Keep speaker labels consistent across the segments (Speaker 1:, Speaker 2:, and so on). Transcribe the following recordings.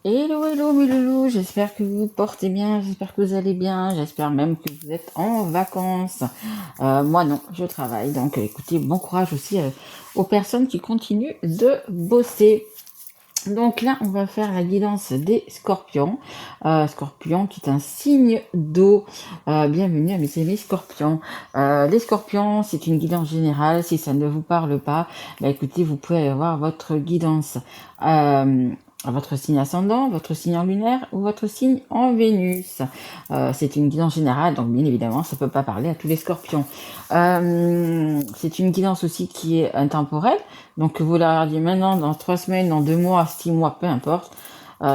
Speaker 1: Hello, hello mes loulous, j'espère que vous vous portez bien, j'espère que vous allez bien, j'espère même que vous êtes en vacances. Moi non, je travaille, donc écoutez, bon courage aussi aux personnes qui continuent de bosser. Donc là, on va faire la guidance des scorpions. Scorpion qui est un signe d'eau. Bienvenue à mes amis scorpions. Les scorpions, c'est une guidance générale. Si ça ne vous parle pas, bah écoutez, vous pouvez avoir votre guidance votre signe ascendant, votre signe en lunaire ou votre signe en Vénus. C'est une guidance générale, donc bien évidemment, ça ne peut pas parler à tous les scorpions. C'est une guidance aussi qui est intemporelle. Donc vous la regardez maintenant, dans 3 semaines, dans 2 mois, 6 mois, peu importe.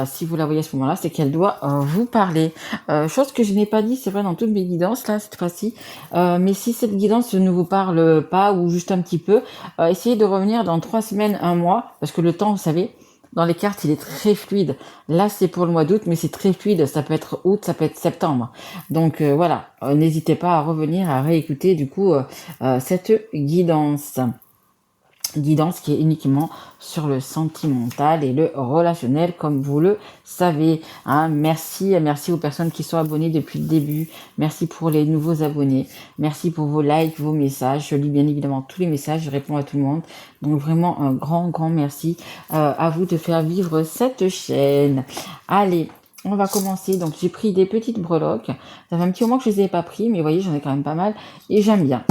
Speaker 1: Si vous la voyez à ce moment-là, c'est qu'elle doit vous parler. Chose que je n'ai pas dit, c'est vrai, dans toutes mes guidances, là, cette fois-ci. Mais si cette guidance ne vous parle pas, ou juste un petit peu, essayez de revenir dans 3 semaines, 1 mois, parce que le temps, vous savez, dans les cartes, il est très fluide. Là, c'est pour le mois d'août, mais c'est très fluide. Ça peut être août, ça peut être septembre. Donc voilà, n'hésitez pas à revenir, à réécouter du coup cette guidance. Guidance qui est uniquement sur le sentimental et le relationnel, comme vous le savez. Hein. Merci aux personnes qui sont abonnées depuis le début. Merci pour les nouveaux abonnés. Merci pour vos likes, vos messages. Je lis bien évidemment tous les messages, je réponds à tout le monde. Donc vraiment un grand merci à vous de faire vivre cette chaîne. Allez, on va commencer. Donc j'ai pris des petites breloques. Ça fait un petit moment que je les ai pas pris, mais vous voyez, j'en ai quand même pas mal et j'aime bien.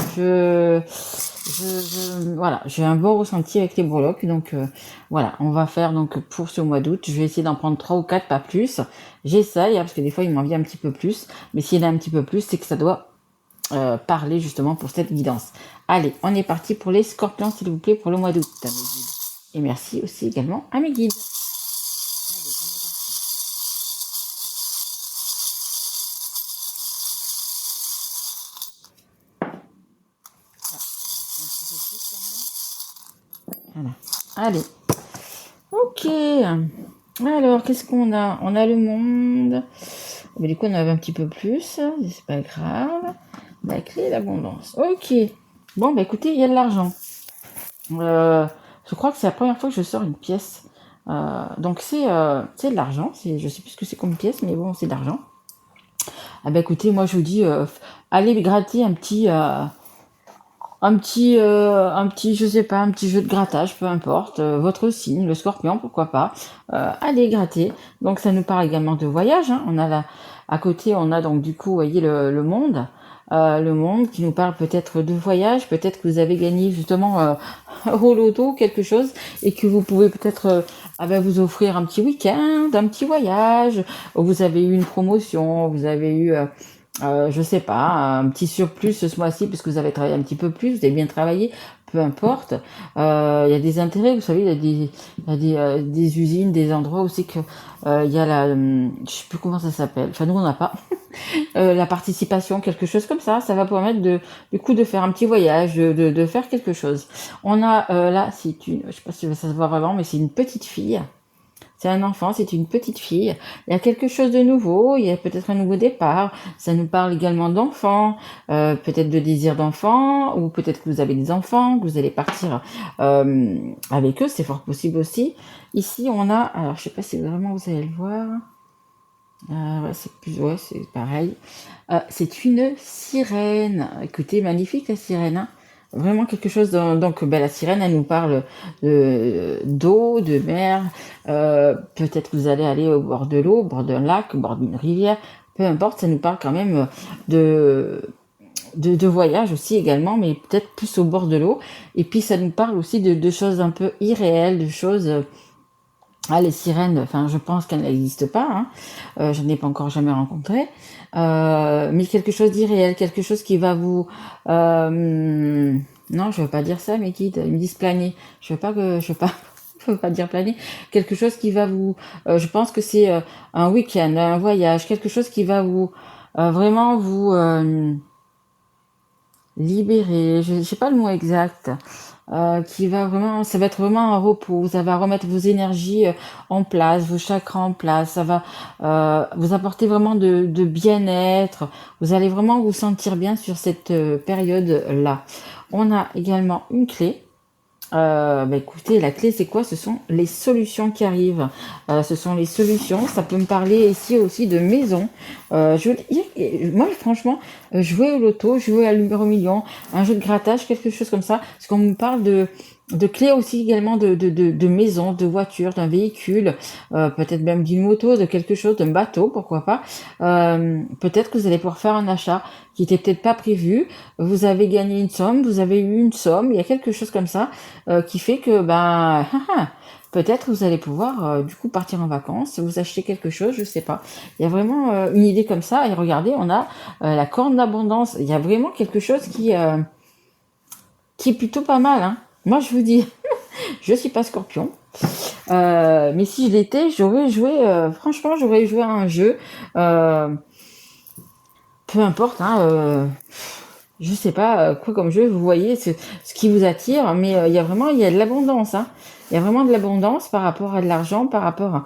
Speaker 1: Voilà, j'ai un bon ressenti avec les breloques, donc voilà, on va faire donc pour ce mois d'août, je vais essayer d'en prendre 3 ou 4, pas plus. J'essaye, hein, parce que des fois il m'en vient un petit peu plus, mais s'il y en a un petit peu plus, c'est que ça doit parler justement pour cette guidance. Allez, on est parti pour les scorpions, s'il vous plaît, pour le mois d'août, mes guides. Et merci aussi également à mes guides. Allez, on est parti. Ah, un petit peu plus quand même. Voilà. Allez. Ok. Alors, qu'est-ce qu'on a? On a le monde. Mais du coup, on en avait un petit peu plus. C'est pas grave. La clé, l'abondance. Ok. Bon, bah écoutez, il y a de l'argent. Je crois que c'est la première fois que je sors une pièce. Donc c'est de l'argent. Je sais plus ce que c'est comme pièce, mais bon, c'est de l'argent. Ah bah écoutez, moi je vous dis, allez gratter un petit, je sais pas, un petit jeu de grattage, peu importe, votre signe, le scorpion, pourquoi pas, allez gratter. Donc ça nous parle également de voyage, hein. On a là, à côté, on a donc du coup, vous voyez le monde qui nous parle peut-être de voyage, peut-être que vous avez gagné justement au loto quelque chose et que vous pouvez peut-être vous offrir un petit week-end, un petit voyage, vous avez eu une promotion, vous avez eu je sais pas, un petit surplus ce mois-ci parce que vous avez travaillé un petit peu plus, vous avez bien travaillé, peu importe. Il y a des intérêts, vous savez, il y a des usines, des endroits aussi que il y a je sais plus comment ça s'appelle. Enfin, nous on n'a pas la participation, quelque chose comme ça. Ça va permettre du coup de faire un petit voyage, de faire quelque chose. On a là, je sais pas si ça se voit vraiment, mais c'est une petite fille. C'est un enfant, c'est une petite fille. Il y a quelque chose de nouveau, il y a peut-être un nouveau départ. Ça nous parle également d'enfants, peut-être de désir d'enfants, ou peut-être que vous avez des enfants, que vous allez partir avec eux, c'est fort possible aussi. Ici, on a, alors je sais pas si vraiment vous allez le voir. Ouais, c'est pareil. C'est une sirène. Écoutez, magnifique la sirène. Hein. Vraiment quelque chose. Donc, la sirène, elle nous parle d'eau, de mer. Peut-être que vous allez aller au bord de l'eau, au bord d'un lac, au bord d'une rivière. Peu importe, ça nous parle quand même de voyage aussi également, mais peut-être plus au bord de l'eau. Et puis, ça nous parle aussi de choses un peu irréelles, de choses. Les sirènes, enfin, je pense qu'elles n'existent pas. Hein. Je n'ai pas encore jamais rencontré. Mais quelque chose d'irréel, quelque chose qui va vous... non, je veux pas dire ça, mes guides. Ils me disent planer. Je veux pas dire planer. Quelque chose qui va vous... je pense que c'est un week-end, un voyage, quelque chose qui va vous... vraiment vous... libérer. Je sais pas le mot exact. Qui va vraiment, ça va être vraiment un repos, ça va remettre vos énergies en place, vos chakras en place, ça va vous apporter vraiment de bien-être, vous allez vraiment vous sentir bien sur cette période-là. On a également une clé, Écoutez, la clé, c'est quoi? Ce sont les solutions qui arrivent. Ce sont les solutions. Ça peut me parler ici aussi de maison. Moi, franchement, jouer au loto, jouer à l'euro-million, un jeu de grattage, quelque chose comme ça. Parce qu'on me parle de clés aussi également de maison, de voiture, d'un véhicule, peut-être même d'une moto, de quelque chose, d'un bateau, pourquoi pas. Peut-être que vous allez pouvoir faire un achat qui était peut-être pas prévu. Vous avez gagné une somme, vous avez eu une somme, il y a quelque chose comme ça qui fait que peut-être vous allez pouvoir du coup partir en vacances, vous acheter quelque chose, je sais pas. Il y a vraiment une idée comme ça. Et regardez, on a la corne d'abondance. Il y a vraiment quelque chose qui est plutôt pas mal, hein. Moi, je vous dis, je suis pas Scorpion, mais si je l'étais, j'aurais joué. Franchement, j'aurais joué à un jeu. Peu importe, hein. Je sais pas quoi comme jeu. Vous voyez ce qui vous attire, mais il y a de l'abondance, hein. Il y a vraiment de l'abondance par rapport à de l'argent, par rapport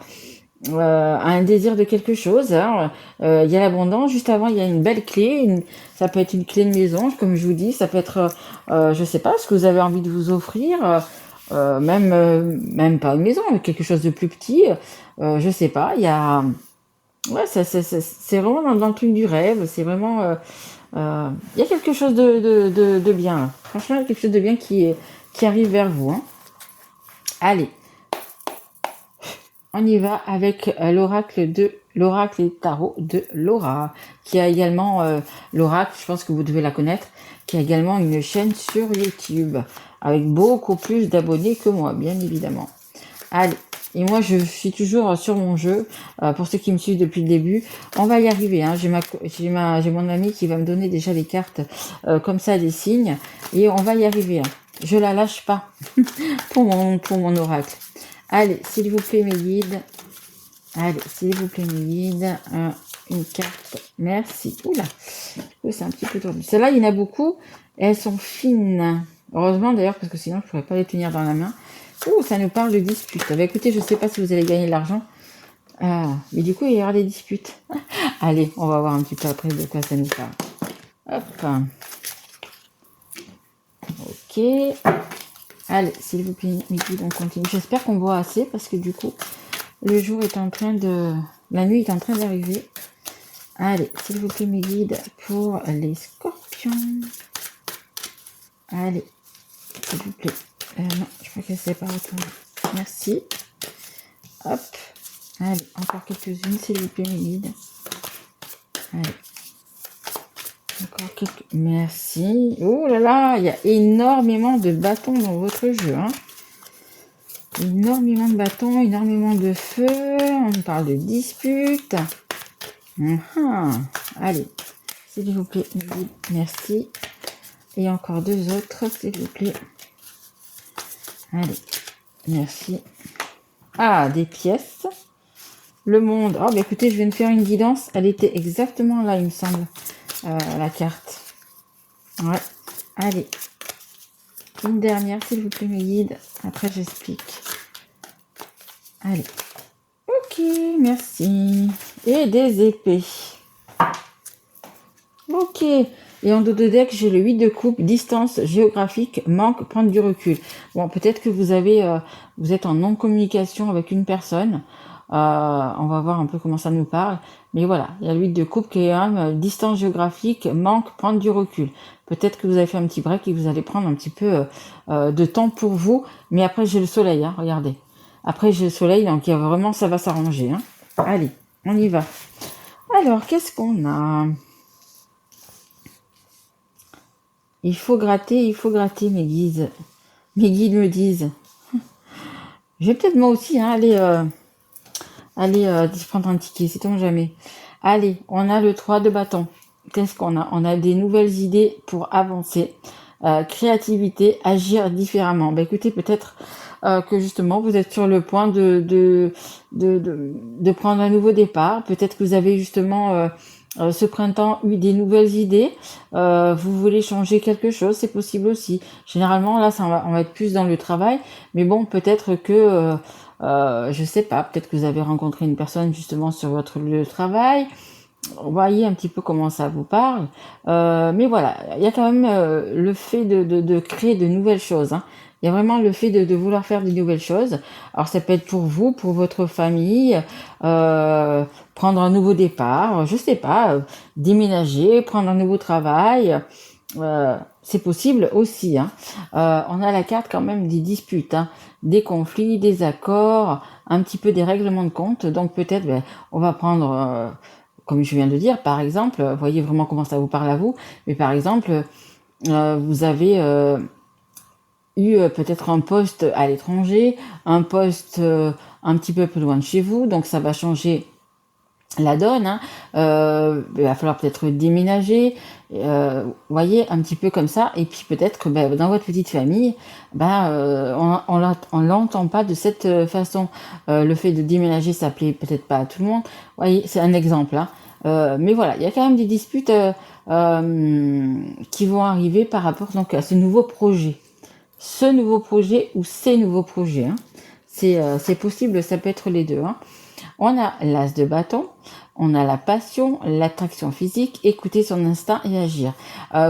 Speaker 1: à un désir de quelque chose, hein. Il y a l'abondance. Juste avant, il y a une belle clé. Ça peut être une clé de maison, comme je vous dis. Ça peut être, je sais pas, ce que vous avez envie de vous offrir. Même pas une maison, mais quelque chose de plus petit. Je sais pas. Il y a, ouais, c'est vraiment dans le truc du rêve. C'est vraiment, il y a quelque chose de bien, là. Franchement, il y a quelque chose de bien qui arrive vers vous, hein. Allez, on y va avec l'oracle et tarot de Laura, qui a également l'oracle, je pense que vous devez la connaître, qui a également une chaîne sur YouTube avec beaucoup plus d'abonnés que moi, bien évidemment. Allez, et moi je suis toujours sur mon jeu. Pour ceux qui me suivent depuis le début, on va y arriver, hein. J'ai mon ami qui va me donner déjà les cartes comme ça, des signes, et on va y arriver, hein. Je la lâche pas pour mon oracle. Allez, s'il vous plaît, mes guides. Allez, s'il vous plaît, mes guides. Une carte. Merci. Oula, c'est un petit peu tordu. Celles-là, il y en a beaucoup. Elles sont fines. Heureusement, d'ailleurs, parce que sinon, je ne pourrais pas les tenir dans la main. Ouh, ça nous parle de dispute. Écoutez, je ne sais pas si vous allez gagner de l'argent. Mais du coup, il y aura des disputes. Allez, on va voir un petit peu après de quoi ça nous parle. Hop. Ok. Allez, s'il vous plaît, mes guides, on continue. J'espère qu'on voit assez parce que du coup, le jour est en train de... La nuit est en train d'arriver. Allez, s'il vous plaît, mes guides, pour les scorpions. Allez, s'il vous plaît. Non, je crois que c'est pas retourné. Merci. Hop. Allez, encore quelques-unes, s'il vous plaît, mes guides. Allez. Encore quelques... Merci. Oh là là, il y a énormément de bâtons dans votre jeu, hein. Énormément de bâtons, énormément de feu. On parle de dispute. Allez, s'il vous plaît, merci. Et encore deux autres, s'il vous plaît. Allez, merci. Ah, des pièces. Le monde. Oh, écoutez, je viens de faire une guidance. Elle était exactement là, il me semble, la carte. Ouais. Allez. Une dernière, s'il vous plaît, mes guides. Après, j'explique. Allez. Ok, merci. Et des épées. Ok. Et en dos de deck, j'ai le 8 de coupe, distance géographique, manque, prendre du recul. Bon, peut-être que vous êtes en non-communication avec une personne. On va voir un peu comment ça nous parle. Mais voilà, il y a le 8 de coupe qui est distance géographique, manque, prendre du recul. Peut-être que vous avez fait un petit break et que vous allez prendre un petit peu de temps pour vous. Mais après, j'ai le soleil, hein, regardez. Après, j'ai le soleil, donc vraiment, ça va s'arranger, hein. Allez, on y va. Alors, qu'est-ce qu'on a ? Il faut gratter, mes guides. Mes guides me disent. Je vais peut-être moi aussi, hein, aller prendre un ticket, c'est-on jamais. Allez, on a le 3 de bâton. Qu'est-ce qu'on a ? On a des nouvelles idées pour avancer. Créativité, agir différemment. Écoutez, peut-être que justement, vous êtes sur le point de prendre un nouveau départ. Peut-être que vous avez justement... ce printemps eu des nouvelles idées, vous voulez changer quelque chose, c'est possible aussi. Généralement, là, on va être plus dans le travail, mais bon, peut-être que, je sais pas, peut-être que vous avez rencontré une personne justement sur votre lieu de travail, voyez un petit peu comment ça vous parle. Mais voilà, il y a quand même le fait de créer de nouvelles choses, hein. Il y a vraiment le fait de vouloir faire de nouvelles choses. Alors ça peut être pour vous, pour votre famille, euh, prendre un nouveau départ, je sais pas, déménager, prendre un nouveau travail. C'est possible aussi, hein. On a la carte quand même des disputes, hein, des conflits, des accords, un petit peu des règlements de compte. Donc peut-être, ben, on va prendre, comme je viens de dire, par exemple, vous voyez vraiment comment ça vous parle à vous, mais par exemple, vous avez eu peut-être un poste à l'étranger, un poste un petit peu plus loin de chez vous, donc ça va changer la donne, hein. Il va falloir peut-être déménager, voyez, un petit peu comme ça. Et puis peut-être que ben, dans votre petite famille, ben, on l'entend pas de cette façon. Le fait de déménager, ça plaît peut-être pas à tout le monde. Voyez, c'est un exemple, hein. Mais voilà, il y a quand même des disputes qui vont arriver par rapport donc à ce nouveau projet. Ce nouveau projet ou ces nouveaux projets, hein. C'est possible, ça peut être les deux, hein. On a l'as de bâton, on a la passion, l'attraction physique, écouter son instinct et agir.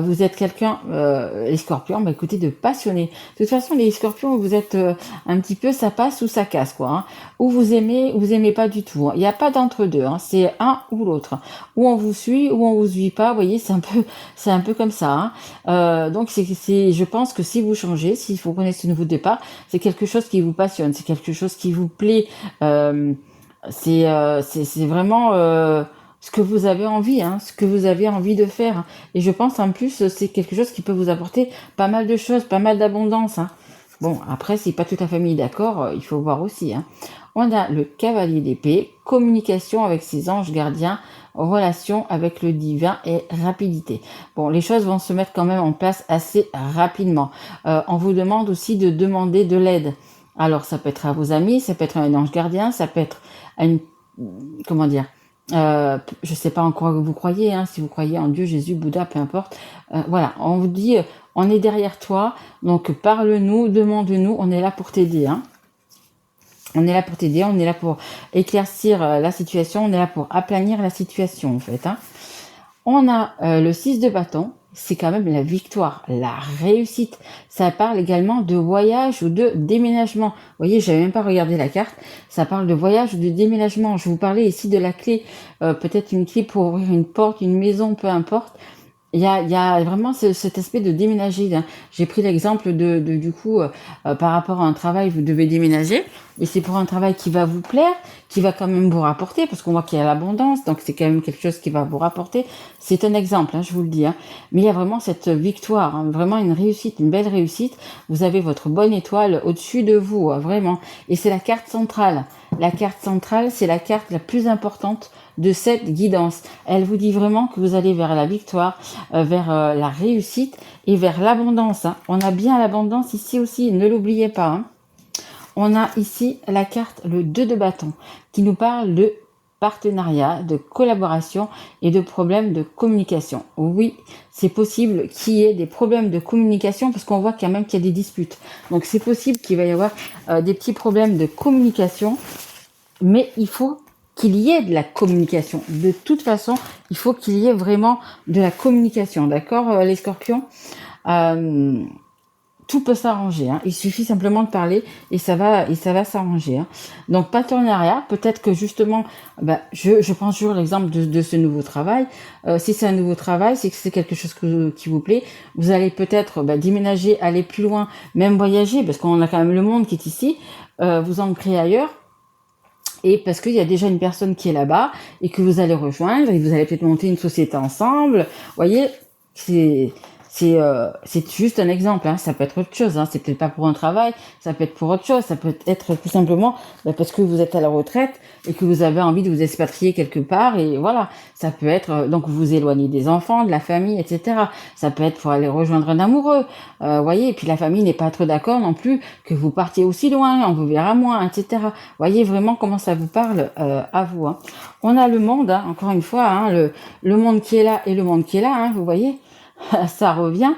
Speaker 1: Vous êtes quelqu'un, les scorpions, bah écoutez, de passionné. De toute façon, les scorpions, vous êtes un petit peu, ça passe ou ça casse, quoi, hein. Ou vous aimez pas du tout, hein. Il n'y a pas d'entre-deux, hein. C'est un ou l'autre. Ou on vous suit, ou on vous suit pas. Vous voyez, c'est un peu comme ça, hein. Donc, je pense que si vous changez, si vous prenez ce nouveau départ, c'est quelque chose qui vous passionne, c'est quelque chose qui vous plaît. C'est vraiment ce que vous avez envie, hein, ce que vous avez envie de faire. Et je pense en plus c'est quelque chose qui peut vous apporter pas mal de choses, pas mal d'abondance, hein. Bon, après, si pas toute la famille est d'accord, il faut voir aussi, hein. On a le cavalier d'épée, communication avec ses anges gardiens, relation avec le divin et rapidité. Bon, les choses vont se mettre quand même en place assez rapidement. On vous demande aussi de demander de l'aide. Alors, ça peut être à vos amis, ça peut être à un ange gardien, ça peut être à une, comment dire, je sais pas en quoi vous croyez, hein, si vous croyez en Dieu, Jésus, Bouddha, peu importe. Voilà, on vous dit, on est derrière toi, donc parle-nous, demande-nous, on est là pour t'aider, hein. On est là pour t'aider, on est là pour éclaircir la situation, on est là pour aplanir la situation, en fait, hein. On a le 6 de bâton, c'est quand même la victoire, la réussite. Ça parle également de voyage ou de déménagement. Vous voyez, j'avais même pas regardé la carte. Ça parle de voyage ou de déménagement. Je vous parlais ici de la clé, peut-être une clé pour ouvrir une porte, une maison, peu importe. Il y a vraiment cet aspect de déménager, hein. J'ai pris l'exemple du coup, par rapport à un travail, vous devez déménager, et c'est pour un travail qui va vous plaire, qui va quand même vous rapporter, parce qu'on voit qu'il y a l'abondance, donc c'est quand même quelque chose qui va vous rapporter. C'est un exemple, hein, je vous le dis, hein. Mais il y a vraiment cette victoire, hein, vraiment une réussite, une belle réussite. Vous avez votre bonne étoile au-dessus de vous, hein, vraiment. Et c'est la carte centrale. La carte centrale, c'est la carte la plus importante de cette guidance. Elle vous dit vraiment que vous allez vers la victoire, vers la réussite et vers l'abondance, hein. On a bien l'abondance ici aussi, ne l'oubliez pas, hein. On a ici la carte, le 2 de bâton, qui nous parle de partenariat, de collaboration et de problèmes de communication. Oui, c'est possible qu'il y ait des problèmes de communication parce qu'on voit quand même qu'il y a des disputes. Donc c'est possible qu'il va y avoir des petits problèmes de communication, mais il faut qu'il y ait de la communication. De toute façon, il faut qu'il y ait vraiment de la communication, d'accord, les scorpions. Euh, Tout peut s'arranger, hein. Il suffit simplement de parler et ça va s'arranger, hein. Donc partenariat, peut-être que justement, bah, je prends toujours l'exemple de ce nouveau travail. Si c'est un nouveau travail, c'est que c'est quelque chose qui vous plaît. Vous allez peut-être déménager, aller plus loin, même voyager, parce qu'on a quand même le monde qui est ici. Vous ancrer ailleurs. Et parce qu'il y a déjà une personne qui est là-bas et que vous allez rejoindre et vous allez peut-être monter une société ensemble. Vous voyez, c'est juste un exemple, hein. Ça peut être autre chose, hein. C'est peut-être pas pour un travail, ça peut être pour autre chose. Ça peut être tout simplement parce que vous êtes à la retraite et que vous avez envie de vous expatrier quelque part. Et voilà, ça peut être donc vous éloigner des enfants, de la famille, etc. Ça peut être pour aller rejoindre un amoureux. Voyez, et puis la famille n'est pas trop d'accord non plus que vous partiez aussi loin, on vous verra moins, etc. Voyez vraiment comment ça vous parle à vous, hein. On a le monde, hein, encore une fois, hein, le monde qui est là et le monde qui est là, hein, vous voyez. Ça revient.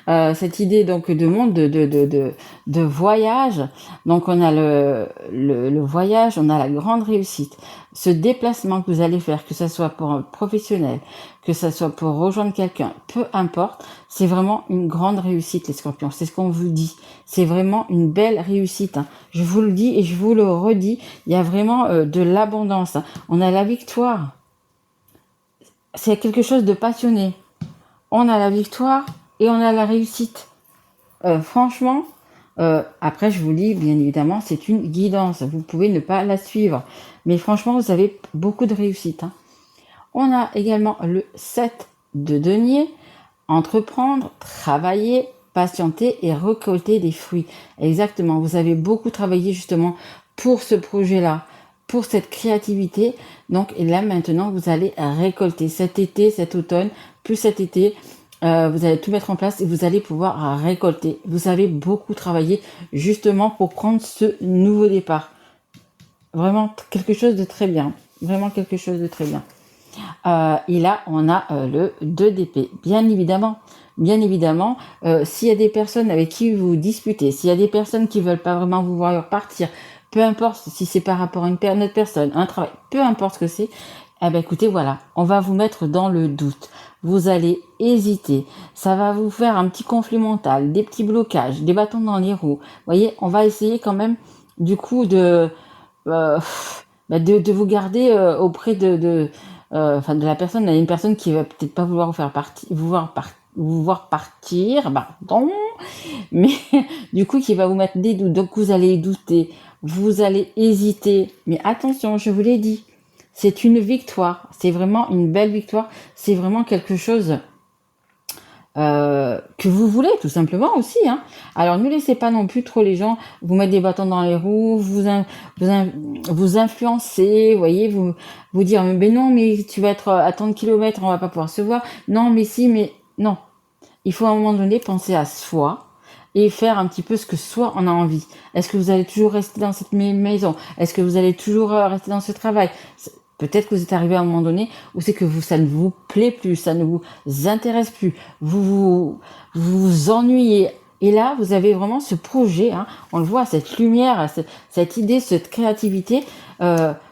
Speaker 1: Cette idée donc de monde, de voyage. Donc on a le voyage, on a la grande réussite. Ce déplacement que vous allez faire, que ce soit pour un professionnel, que ce soit pour rejoindre quelqu'un, peu importe, c'est vraiment une grande réussite les scorpions. C'est ce qu'on vous dit. C'est vraiment une belle réussite, hein. Je vous le dis et je vous le redis, il y a vraiment de l'abondance, hein. On a la victoire. C'est quelque chose de passionné. On a la victoire et on a la réussite. Franchement, après je vous dis, bien évidemment, c'est une guidance. Vous pouvez ne pas la suivre. Mais franchement, vous avez beaucoup de réussite, hein. On a également le 7 de denier. Entreprendre, travailler, patienter et récolter des fruits. Exactement, vous avez beaucoup travaillé justement pour ce projet-là, pour cette créativité. Donc, et là maintenant, vous allez récolter cet été, cet automne, plus cet été. Vous allez tout mettre en place et vous allez pouvoir récolter. Vous avez beaucoup travaillé justement pour prendre ce nouveau départ. Vraiment quelque chose de très bien. Vraiment quelque chose de très bien. Et là, on a le 2 d'épée. Bien évidemment, s'il y a des personnes avec qui vous disputez, s'il y a des personnes qui veulent pas vraiment vous voir partir, peu importe si c'est par rapport à une autre personne, un travail, peu importe ce que c'est, eh ben écoutez, voilà, on va vous mettre dans le doute. Vous allez hésiter. Ça va vous faire un petit conflit mental, des petits blocages, des bâtons dans les roues. Vous voyez, on va essayer quand même, du coup, de vous garder auprès de la personne. Il y a une personne qui va peut-être pas vouloir vous faire partir, vous voir partir, pardon, mais du coup qui va vous mettre des doutes. Donc vous allez douter, vous allez hésiter. Mais attention, je vous l'ai dit, c'est une victoire, c'est vraiment une belle victoire, c'est vraiment quelque chose que vous voulez tout simplement aussi, hein. Alors ne laissez pas non plus trop les gens vous mettre des bâtons dans les roues, vous influencer, vous voyez, vous dire mais non, mais tu vas être à tant de kilomètres, on va pas pouvoir se voir. Non, mais si, mais non. Il faut à un moment donné penser à soi et faire un petit peu ce que soi on a envie. Est-ce que vous allez toujours rester dans cette maison? Est-ce que vous allez toujours rester dans ce travail? Peut-être que vous êtes arrivé à un moment donné où c'est que ça ne vous plaît plus, ça ne vous intéresse plus, vous ennuyez. Et là, vous avez vraiment ce projet, hein, on le voit, cette lumière, cette idée, cette créativité,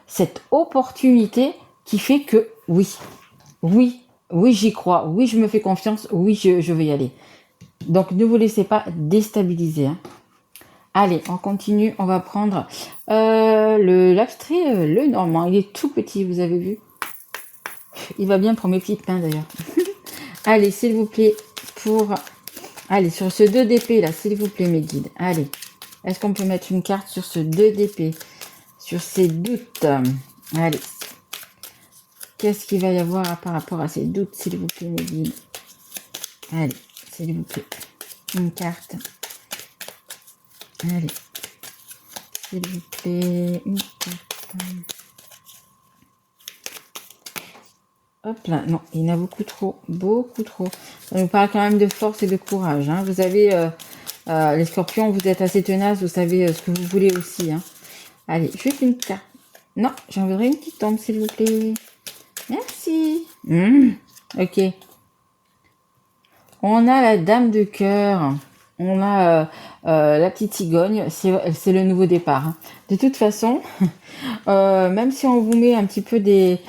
Speaker 1: cette opportunité qui fait que oui, j'y crois, oui, je me fais confiance, oui, je vais y aller. Donc, ne vous laissez pas déstabiliser, hein. Allez, on continue, on va prendre l'abstrait, le normand. Il est tout petit, vous avez vu. Il va bien pour mes petites mains d'ailleurs. Allez, s'il vous plaît, allez, sur ce 2 d'épée là, s'il vous plaît, mes guides. Allez, est-ce qu'on peut mettre une carte sur ce 2 d'épée? Sur ces doutes. Allez. Qu'est-ce qu'il va y avoir par rapport à ces doutes, s'il vous plaît, mes guides? Allez, s'il vous plaît. Une carte. Allez. S'il vous plaît, une carte. Hop là, non, il y en a beaucoup trop, beaucoup trop. Ça nous parle quand même de force et de courage, hein. Vous avez, les scorpions, vous êtes assez tenaces, vous savez ce que vous voulez aussi, hein. Allez, juste une carte. Non, j'en voudrais une qui tombe, s'il vous plaît. Merci. Ok. On a la dame de cœur. On a la petite cigogne. C'est le nouveau départ, hein. De toute façon, même si on vous met un petit peu des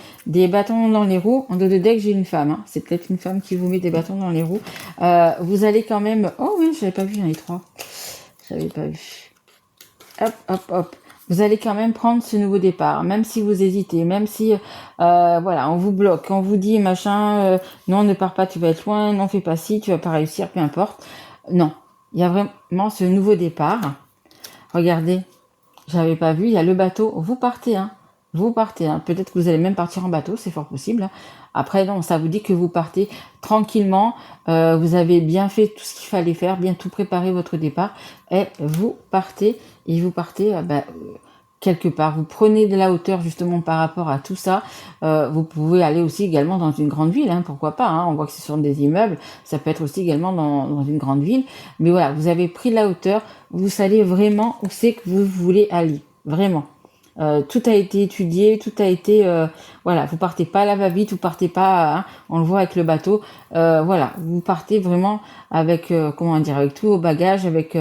Speaker 1: bâtons dans les roues, en dos de deck, j'ai une femme, hein. C'est peut-être une femme qui vous met des bâtons dans les roues. Vous allez quand même... Oh oui, je l'avais pas vu dans les 3. Je l'avais pas vu. Hop, hop, hop. Vous allez quand même prendre ce nouveau départ, même si vous hésitez, même si voilà, on vous bloque, on vous dit machin, non, ne pars pas, tu vas être loin, non, fais pas ci, tu vas pas réussir, peu importe. Non, il y a vraiment ce nouveau départ. Regardez, j'avais pas vu, il y a le bateau, vous partez, hein. Vous partez, hein. Peut-être que vous allez même partir en bateau, c'est fort possible, hein. Après, non, ça vous dit que vous partez tranquillement, vous avez bien fait tout ce qu'il fallait faire, bien tout préparé votre départ, et vous partez quelque part. Vous prenez de la hauteur justement par rapport à tout ça. Vous pouvez aller aussi également dans une grande ville, hein, pourquoi pas, hein. On voit que ce sont des immeubles, ça peut être aussi également dans une grande ville. Mais voilà, vous avez pris de la hauteur, vous savez vraiment où c'est que vous voulez aller, vraiment. Tout a été étudié, tout a été... voilà, vous partez pas à la va-vite, vous partez pas... hein, on le voit avec le bateau. Voilà, vous partez vraiment avec, comment dire, avec tous vos bagages, avec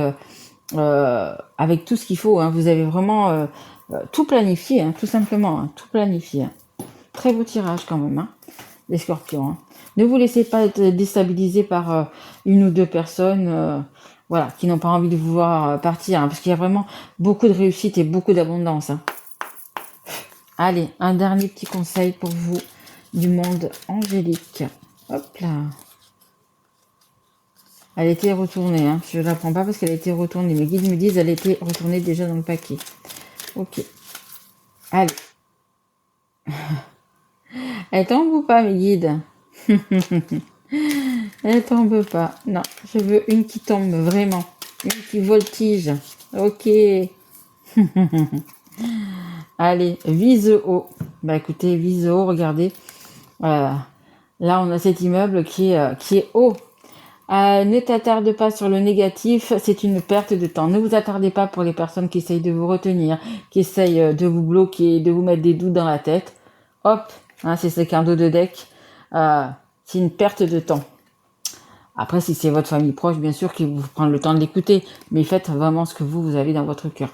Speaker 1: tout ce qu'il faut. Hein. Vous avez vraiment tout planifié, hein, tout simplement, hein, tout planifié. Très beau tirage quand même, hein, les scorpions. Hein. Ne vous laissez pas être déstabiliser par une ou deux personnes voilà, qui n'ont pas envie de vous voir partir, hein, parce qu'il y a vraiment beaucoup de réussite et beaucoup d'abondance. Hein. Allez, un dernier petit conseil pour vous du monde angélique. Hop là. Elle était retournée, hein. Je ne la prends pas parce qu'elle a été retournée. Mes guides me disent qu'elle était retournée déjà dans le paquet. Ok. Allez. Elle tombe ou pas, mes guides? Elle tombe pas. Non, je veux une qui tombe vraiment. Une qui voltige. Ok. Allez, vise haut. Bah écoutez, vise haut, regardez. Là, on a cet immeuble qui est haut. Ne t'attarde pas sur le négatif, c'est une perte de temps. Ne vous attardez pas pour les personnes qui essayent de vous retenir, qui essayent de vous bloquer, de vous mettre des doutes dans la tête. Hop, hein, c'est ce cadeau de deck. C'est une perte de temps. Après, si c'est votre famille proche, bien sûr qu'il vous prendre le temps de l'écouter, mais faites vraiment ce que vous avez dans votre cœur.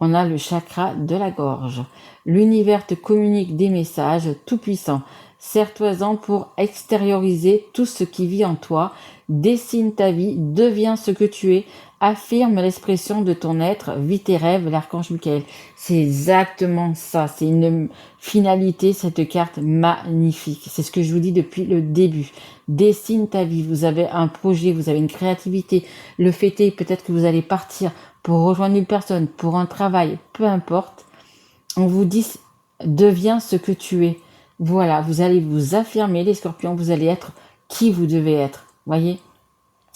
Speaker 1: On a le chakra de la gorge. L'univers te communique des messages tout-puissants. Serre-toi-en pour extérioriser tout ce qui vit en toi. Dessine ta vie, deviens ce que tu es. Affirme l'expression de ton être, vis tes rêves, l'archange Michael. C'est exactement ça. C'est une finalité, cette carte magnifique. C'est ce que je vous dis depuis le début. Dessine ta vie. Vous avez un projet, vous avez une créativité. Le fait est peut-être que vous allez partir pour rejoindre une personne, pour un travail, peu importe. On vous dit, deviens ce que tu es. Voilà, vous allez vous affirmer, les scorpions, vous allez être qui vous devez être. Voyez,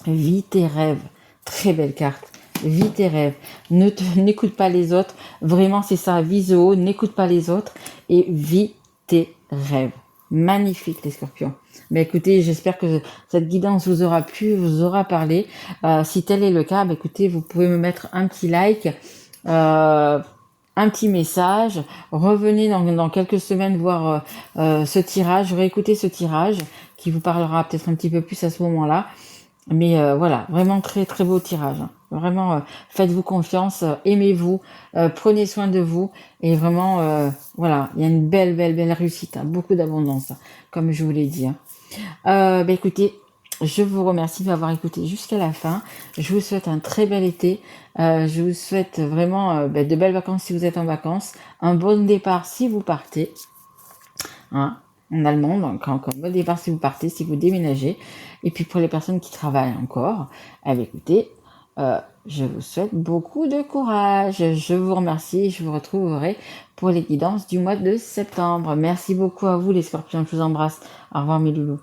Speaker 1: vis tes rêves. Très belle carte. Vis tes rêves. N'écoute pas les autres. Vraiment, c'est ça. Vise haut. N'écoute pas les autres. Et vis tes rêves. Magnifique, les scorpions. Mais écoutez, j'espère que cette guidance vous aura plu, vous aura parlé. Si tel est le cas, écoutez, vous pouvez me mettre un petit like. Un petit message, revenez dans quelques semaines voir ce tirage, réécoutez ce tirage qui vous parlera peut-être un petit peu plus à ce moment-là. Mais voilà, vraiment très très beau tirage. Hein. Vraiment, faites-vous confiance, aimez-vous, prenez soin de vous et vraiment, voilà, il y a une belle réussite, hein, beaucoup d'abondance, hein, comme je vous l'ai dit. Hein. Écoutez, je vous remercie de m'avoir écouté jusqu'à la fin. Je vous souhaite un très bel été. Je vous souhaite vraiment de belles vacances si vous êtes en vacances. Un bon départ si vous partez. Hein, en allemand, donc encore bon départ si vous partez, si vous déménagez. Et puis pour les personnes qui travaillent encore, écoutez, je vous souhaite beaucoup de courage. Je vous remercie et je vous retrouverai pour les guidances du mois de septembre. Merci beaucoup à vous les scorpions, je vous embrasse. Au revoir mes loulous.